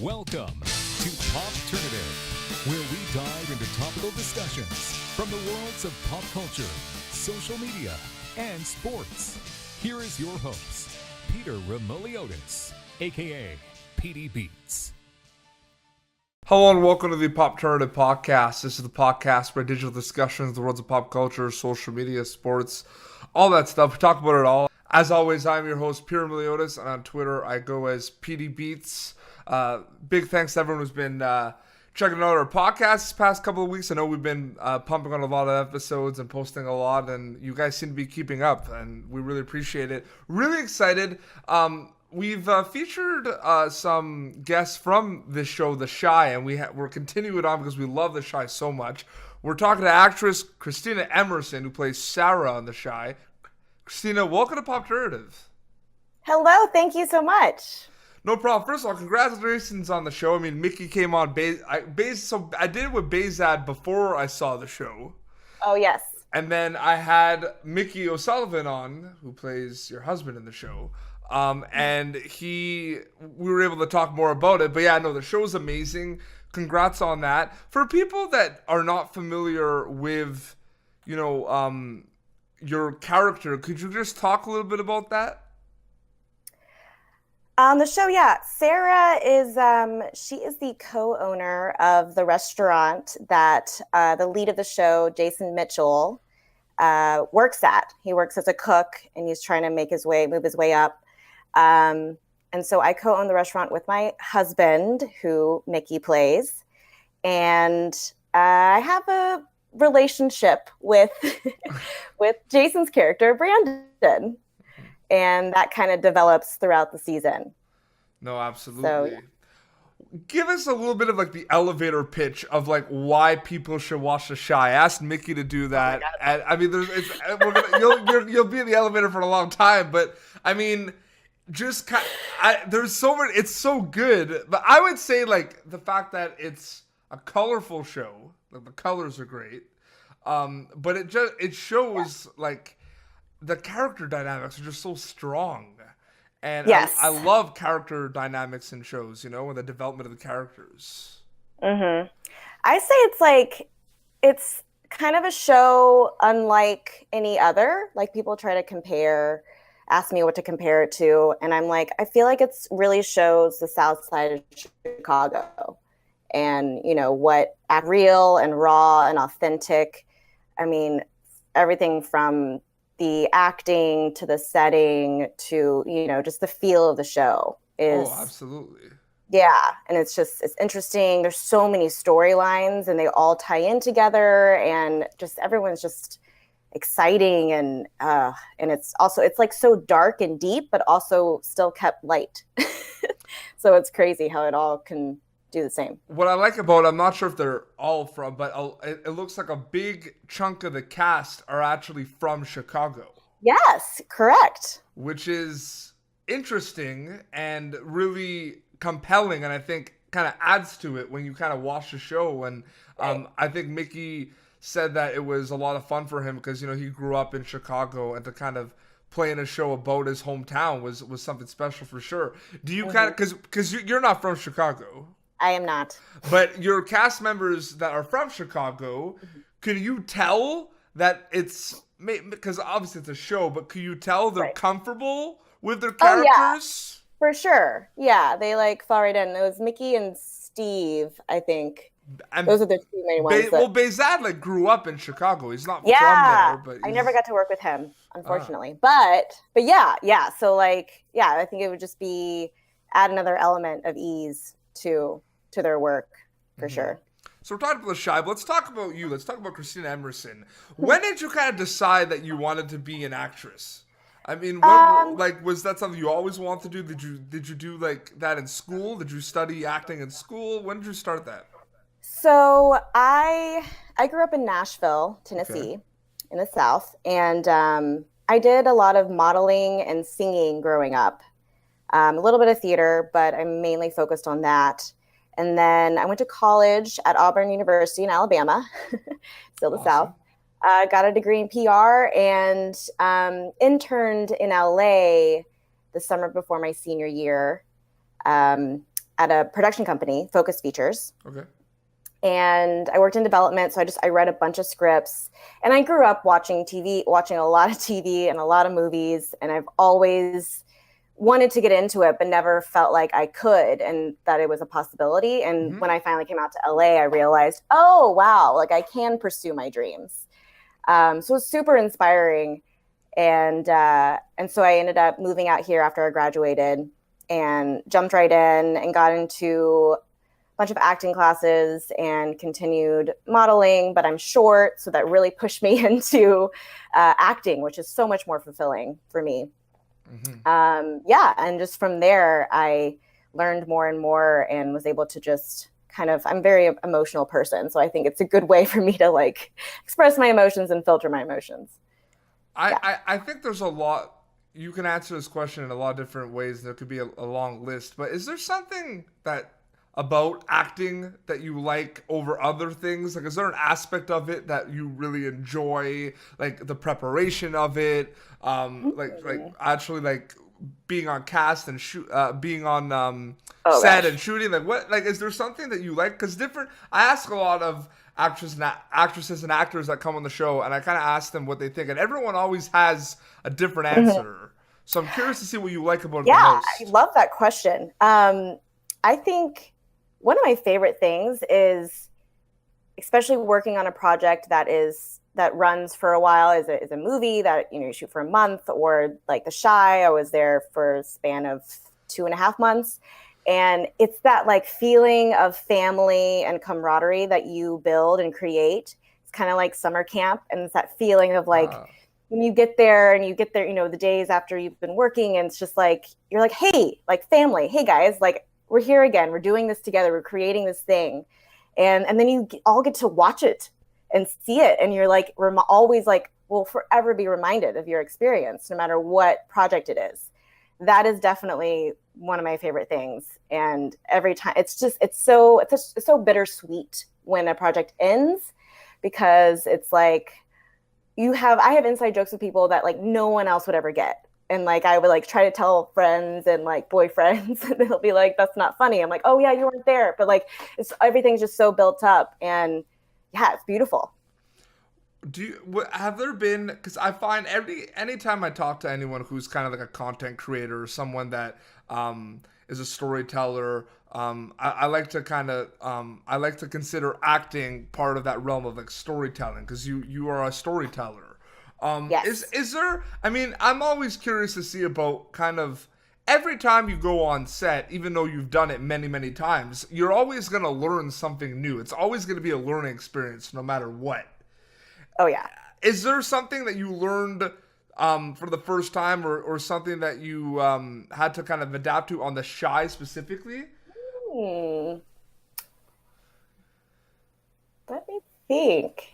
Welcome to Popternative, where we dive into topical discussions from the worlds of pop culture, social media, and sports. Here is your host, Peter Remoliotis, aka PD Beats. Hello and welcome to the Popternative podcast. This is the podcast where digital discussions of the worlds of pop culture, social media, sports, all that stuff. We talk about it all. As always, I'm your host, Peter Remoliotis, and on Twitter, I go as PD Beats. Big thanks to everyone who's been checking out our podcast this past couple of weeks. I know we've been pumping on a lot of episodes and posting a lot, and you guys seem to be keeping up, and we really appreciate it. Really excited. We've featured some guests from this show, The Chi, and we're continuing it on because we love The Chi so much. We're talking to actress Kristina Emerson, who plays Sarah on The Chi. Kristina, welcome to Popternative. Hello, thank you so much. No problem. First of all, congratulations on the show. I mean, Mickey came on. So I did it with Bezad before I saw the show. Oh, yes. And then I had Mickey O'Sullivan on, who plays your husband in the show. And we were able to talk more about it. But yeah, no, the show's amazing. Congrats on that. For people that are not familiar with, your character, could you just talk a little bit about that? On the show, yeah, Sarah is she is the co-owner of the restaurant that the lead of the show, Jason Mitchell, works at. He works as a cook, and he's trying to move his way up. And so I co-own the restaurant with my husband, who Mickey plays, and I have a relationship with with Jason's character, Brandon. And that kind of develops throughout the season. No, absolutely. So, yeah. Give us a little bit of the elevator pitch of why people should watch The Chi. I asked Mickey to do that. And I mean, you'll be in the elevator for a long time, but I mean, there's so many. It's so good, but I would say the fact that it's a colorful show. The colors are great, but it shows the character dynamics are just so strong. And yes. I love character dynamics in shows, and the development of the characters. Mm-hmm. I say it's kind of a show unlike any other. People try to ask me what to compare it to. And I'm I feel like it's really shows the South Side of Chicago and, what real and raw and authentic. I mean, everything from the acting to the setting to, just the feel of the show is. Oh, absolutely. Yeah. And it's interesting. There's so many storylines and they all tie in together and just everyone's just exciting. And it's also, it's so dark and deep, but also still kept light. So it's crazy how it all can do the same. What I like about it, I'm not sure if they're all from, but it looks like a big chunk of the cast are actually from Chicago. Yes, correct. Which is interesting and really compelling, and I think kind of adds to it when you kind of watch the show. And right. I think Mickey said that it was a lot of fun for him because he grew up in Chicago, and to kind of play in a show about his hometown was something special for sure. Do you kind of because you're not from Chicago? I am not. But your cast members that are from Chicago, can you tell that because obviously it's a show, but can you tell they're right. comfortable with their characters? Oh, yeah. For sure. Yeah, they fall right in. It was Mickey and Steve, I think. And those are the two main ones. Bezad grew up in Chicago. He's not from there, but I never got to work with him, unfortunately. But yeah. So I think it would just add another element of ease to their work for sure. So we're talking about The Chi, but let's talk about you. Let's talk about Kristina Emerson. When did you kind of decide that you wanted to be an actress? I mean, was that something you always wanted to do? Did you do that in school? Did you study acting in school? When did you start that? So I grew up in Nashville, Tennessee, in the South, and I did a lot of modeling and singing growing up. A little bit of theater, but I'm mainly focused on that. And then I went to college at Auburn University in Alabama, still the South. Got a degree in PR and interned in LA the summer before my senior year. I at a production company, Focus Features. Okay. And I worked in development. So I read a bunch of scripts, and I grew up watching a lot of TV and a lot of movies. And I've always wanted to get into it, but never felt like I could and that it was a possibility. And when I finally came out to LA, I realized, oh, wow, like I can pursue my dreams. So it was super inspiring. And so I ended up moving out here after I graduated and jumped right in and got into bunch of acting classes and continued modeling, but I'm short, so that really pushed me into acting, which is so much more fulfilling for me. And just from there, I learned more and more and was able to just I'm a very emotional person, so I think it's a good way for me to like express my emotions and filter my emotions. I think there's a lot, you can answer this question in a lot of different ways. There could be a long list, but is there something about acting that you like over other things? Like, is there an aspect of it that you really enjoy, like the preparation of it, like actually like being on cast and being on set and shooting? Like, what, like, is there something that you like? Because I ask a lot of actresses and actors that come on the show, and I kind of ask them what they think, and everyone always has a different answer. So I'm curious to see what you like about it the most. I love that question. I think one of my favorite things is, especially working on a project that runs for a while, is a movie that you shoot for a month, or like The Chi, I was there for a span of 2.5 months, and it's that like feeling of family and camaraderie that you build and create. It's kind of like summer camp, and it's that feeling of like when you get there, the days after you've been working, and it's just like you're like, hey, like family, hey guys, like, we're here again. We're doing this together. We're creating this thing. And then you all get to watch it and see it. And you're like, always like, will forever be reminded of your experience, no matter what project it is. That is definitely one of my favorite things. And every time it's so bittersweet when a project ends, because it's like, I have inside jokes with people that like no one else would ever get. And like, I would like try to tell friends and like boyfriends, and they'll be like, that's not funny. I'm like, oh yeah, you weren't there. But like, everything's just so built up, and yeah, it's beautiful. Have there been, because I find anytime I talk to anyone who's kind of like a content creator or someone that is a storyteller, I like to consider acting part of that realm of like storytelling, because you are a storyteller. Yes. Is there, I mean, I'm always curious to see about kind of every time you go on set, even though you've done it many, many times, you're always going to learn something new. It's always going to be a learning experience no matter what. Oh yeah. Is there something that you learned for the first time, or something that you had to kind of adapt to on The Chi specifically? Let me think.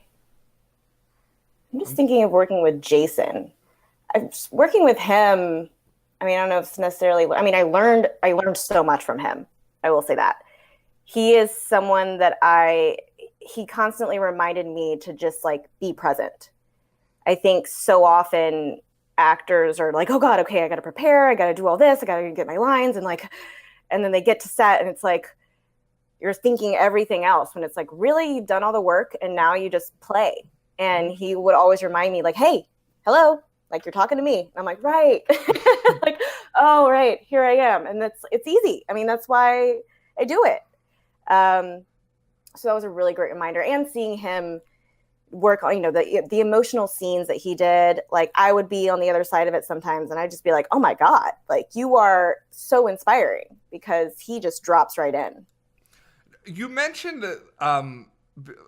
I'm just thinking of working with Jason. Working with him, I mean, I don't know if it's necessarily, I mean, I learned so much from him. I will say that. He is someone that he constantly reminded me to just like be present. I think so often actors are like, oh God, okay, I got to prepare. I got to do all this. I got to get my lines. And then they get to set and it's like, you're thinking everything else, when it's like, really, you've done all the work and now you just play. And he would always remind me like, hey, hello, like you're talking to me. And I'm like, right. Like, oh, right, here I am. And it's easy. I mean, that's why I do it. So that was a really great reminder. And seeing him work on, the emotional scenes that he did, like I would be on the other side of it sometimes. And I'd just be like, oh my God, like you are so inspiring, because he just drops right in. You mentioned that,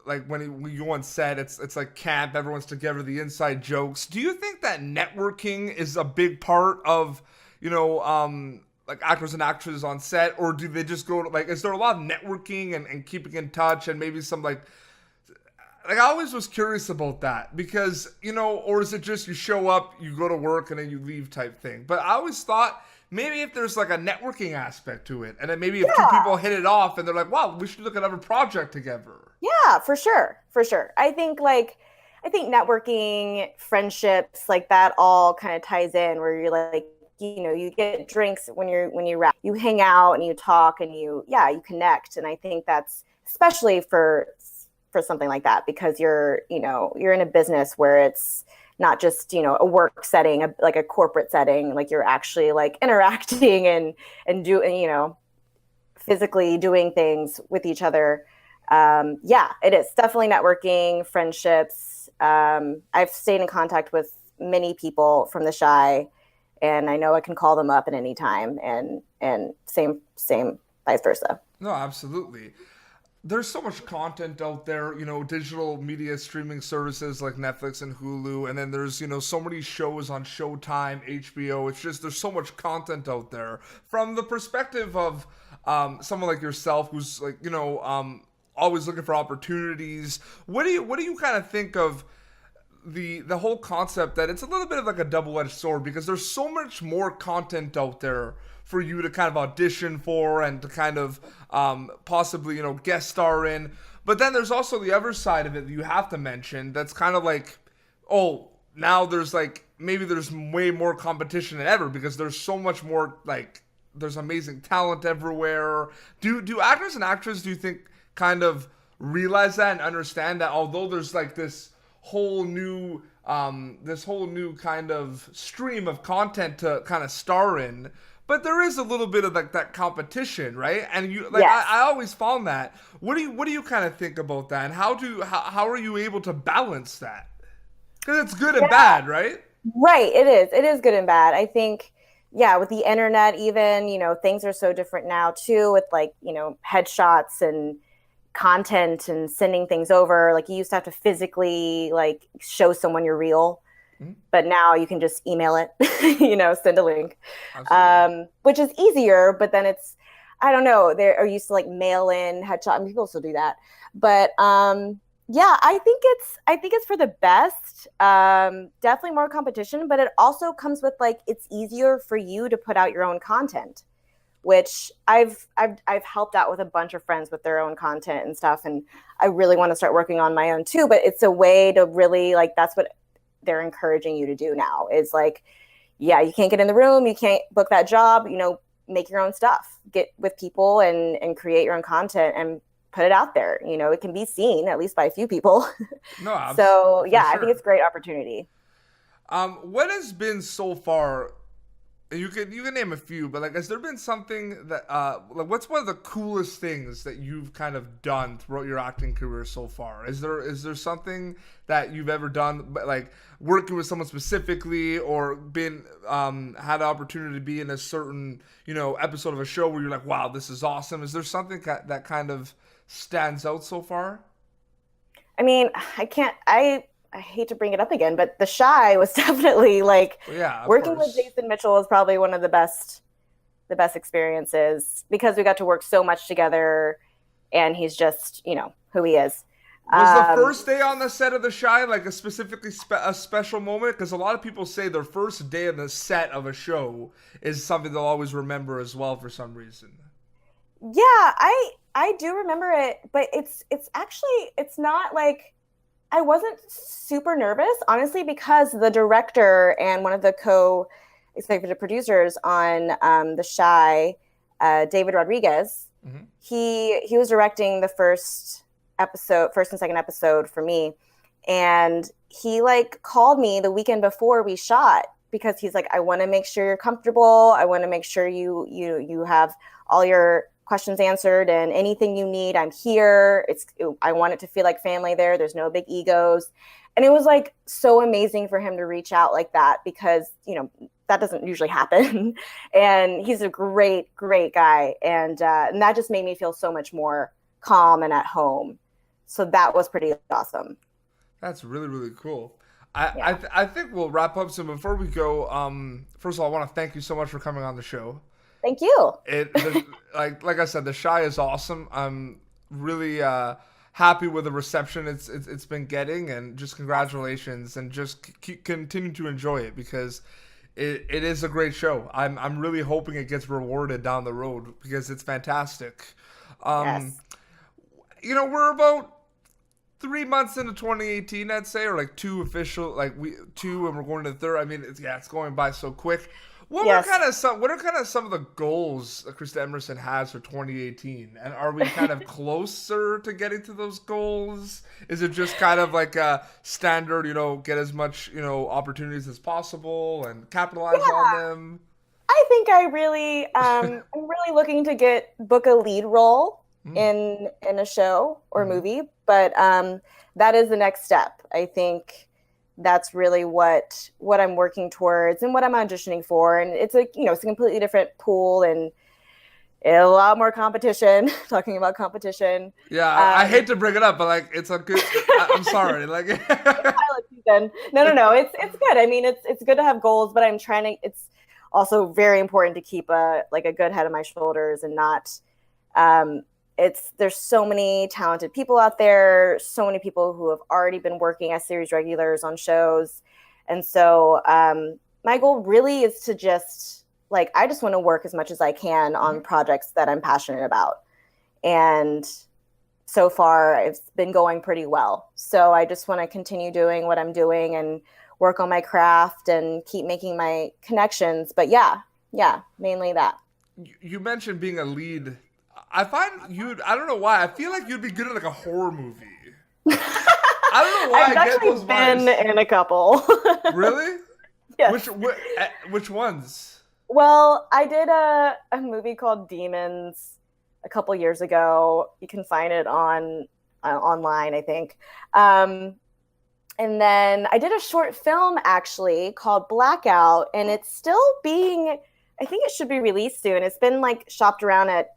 like when you go on set, it's like camp, everyone's together, the inside jokes. Do you think that networking is a big part of, like actors and actresses on set, or do they just go to, like, is there a lot of networking and keeping in touch, and maybe some like I always was curious about that, because, or is it just you show up, you go to work, and then you leave type thing? But I always thought maybe if there's like a networking aspect to it, and then maybe if two people hit it off and they're like, wow, we should look at another project together. Yeah, for sure. I think networking, friendships, like that all kind of ties in, where you're like, you get drinks when you wrap, you hang out and you talk and you connect. And I think that's especially for something like that, because you're in a business where it's not just, a work setting, like a corporate setting, like you're actually like interacting and doing, physically doing things with each other. It is definitely networking, friendships. I've stayed in contact with many people from the Shy, and I know I can call them up at any time, and same vice versa. No, absolutely. There's so much content out there, digital media streaming services like Netflix and Hulu, and then there's, so many shows on Showtime, HBO. It's just, there's so much content out there. From the perspective of someone like yourself who's like, always looking for opportunities, what do you kind of think of the whole concept that it's a little bit of like a double-edged sword, because there's so much more content out there for you to kind of audition for and to kind of possibly, guest star in. But then there's also the other side of it that you have to mention that's kind of like, oh, now there's like, maybe there's way more competition than ever because there's so much more, like, there's amazing talent everywhere. Do actors and actresses, do you think, kind of realize that and understand that although there's like this whole new kind of stream of content to kind of star in, but there is a little bit of like that competition, right? And you like, yes. I always found that. What do you kind of think about that, and how are you able to balance that? Because it's good and bad, right? Right, it is good and bad. I think, with the internet, even, things are so different now too, with like, headshots and content and sending things over. Like you used to have to physically like show someone you're real. But now you can just email it, send a link, which is easier. But then it's, I don't know, they are used to like mail in headshot. I mean, people still do that. But I think it's for the best. Definitely more competition, but it also comes with like, it's easier for you to put out your own content, which I've helped out with a bunch of friends with their own content and stuff. And I really want to start working on my own too. But it's a way to really like, that's what they're encouraging you to do now is like, you can't get in the room, you can't book that job, make your own stuff, get with people and create your own content and put it out there. It can be seen at least by a few people. No, so sure. I think it's a great opportunity. What has been so far, you can name a few, but like, has there been something that like, what's one of the coolest things that you've kind of done throughout your acting career so far? Is there something that you've ever done, like working with someone specifically, or been had the opportunity to be in a certain episode of a show where you're like, wow, this is awesome? Is there something that kind of stands out so far? I mean, I hate to bring it up again, but The Shy was definitely like, working with Jason Mitchell is probably one of the best experiences, because we got to work so much together, and he's just, who he is. Was the first day on the set of The Shy like a specifically a special moment? Because a lot of people say their first day on the set of a show is something they'll always remember as well for some reason. Yeah, I do remember it, but it's actually, it's not like, I wasn't super nervous, honestly, because the director and one of the co-executive producers on The Shy, David Rodriguez, he was directing the first and second episode for me. And he like called me the weekend before we shot, because he's like, I want to make sure you're comfortable. I want to make sure you have all your questions answered, and anything you need, I'm here. I want it to feel like family there. There's no big egos. And it was like so amazing for him to reach out like that, because, that doesn't usually happen. And he's a great, great guy. And that just made me feel so much more calm and at home. So that was pretty awesome. That's really, really cool. I think we'll wrap up soon. Before we go, first of all, I want to thank you so much for coming on the show. Thank you. Like I said, The Shy is awesome. I'm really happy with the reception it's been getting, and just congratulations, and just continue to enjoy it, because it is a great show. I'm really hoping it gets rewarded down the road, because it's fantastic. Yes. We're about 3 months into 2018, I'd say, or like two official, like two, and we're going to the third. I mean, it's going by so quick. What Yes. are kind of some of the goals that Kristina Emerson has for 2018? And are we kind of closer to getting to those goals? Is it just kind of like a standard, get as much, opportunities as possible and capitalize on them? I think I'm really looking to book a lead role in a show or movie, but that is the next step. I think that's really what I'm working towards and what I'm auditioning for. And it's it's a completely different pool and a lot more competition. Talking about competition. Yeah, I hate to bring it up, but like it's a good. I'm sorry, like pilot season. No. It's good. I mean, it's good to have goals, but I'm trying to. It's also very important to keep a good head on my shoulders and not. There's so many talented people out there, so many people who have already been working as series regulars on shows. And so my goal really is to just I just want to work as much as I can on projects that I'm passionate about. And so far it's been going pretty well. So I just want to continue doing what I'm doing and work on my craft and keep making my connections. But yeah, mainly that. You mentioned being a lead. I find I don't know why, I feel like you'd be good at like a horror movie. I don't know why I've I get actually those been vibes. in a couple. Really? Yes. Which ones? Well, I did a movie called Demons a couple years ago. You can find it on online, I think. And then I did a short film actually called Blackout, and it's still being. I think it should be released soon. It's been shopped around at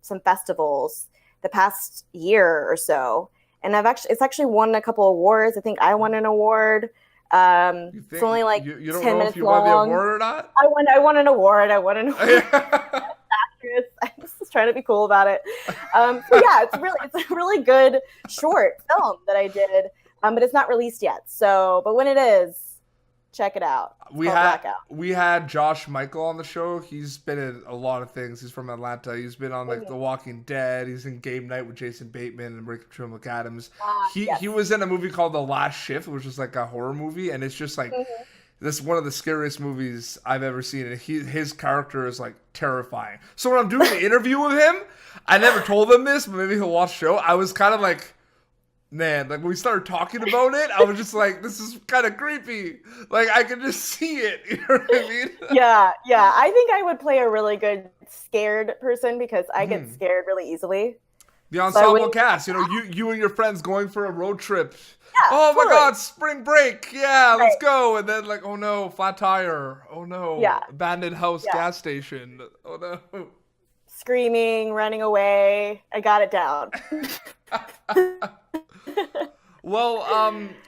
some festivals the past year or so, and it's actually won a couple awards. I think I won an award. It's only you don't 10 know minutes if you won the long. award or not? I won an award. Actress. I'm just trying to be cool about it. So yeah, it's a really good short film that I did, but it's not released yet. So, but when it is, check it out. We had Josh Michael on the show. He's been in a lot of things. He's from Atlanta. He's been on The Walking Dead. He's in Game Night with Jason Bateman and Rachel McAdams. He was in a movie called The Last Shift, which is like a horror movie, and it's just this one of the scariest movies I've ever seen. And his character is terrifying. So when I'm doing the interview with him, I never told him this, but maybe he'll watch the show. I was kind of man, when we started talking about it, I was just this is kind of creepy. I could just see it. You know what I mean? Yeah. I think I would play a really good scared person because I get scared really easily. The ensemble cast, you and your friends going for a road trip. Yeah, oh totally. My God, spring break. Yeah, let's go. And then oh no, flat tire. Oh no, abandoned house gas station. Oh no. Screaming, running away. I got it down. Well,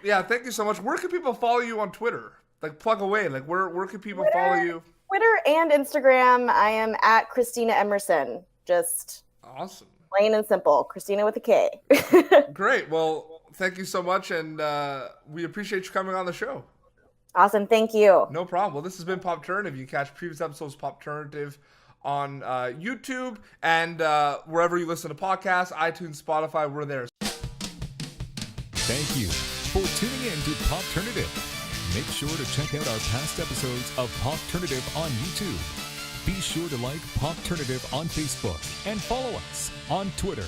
thank you so much. Where can people follow you on Twitter? Plug away. Where can people follow you? Twitter and Instagram. I am at Kristina Emerson. Just awesome. Plain and simple. Kristina with a K. Great. Well, thank you so much, and we appreciate you coming on the show. Awesome. Thank you. No problem. Well, this has been Popternative. You can catch previous episodes of Popternative on YouTube and wherever you listen to podcasts, iTunes, Spotify, we're there. Thank you for tuning in to Popternative. Make sure to check out our past episodes of Popternative on YouTube. Be sure to like Popternative on Facebook and follow us on Twitter.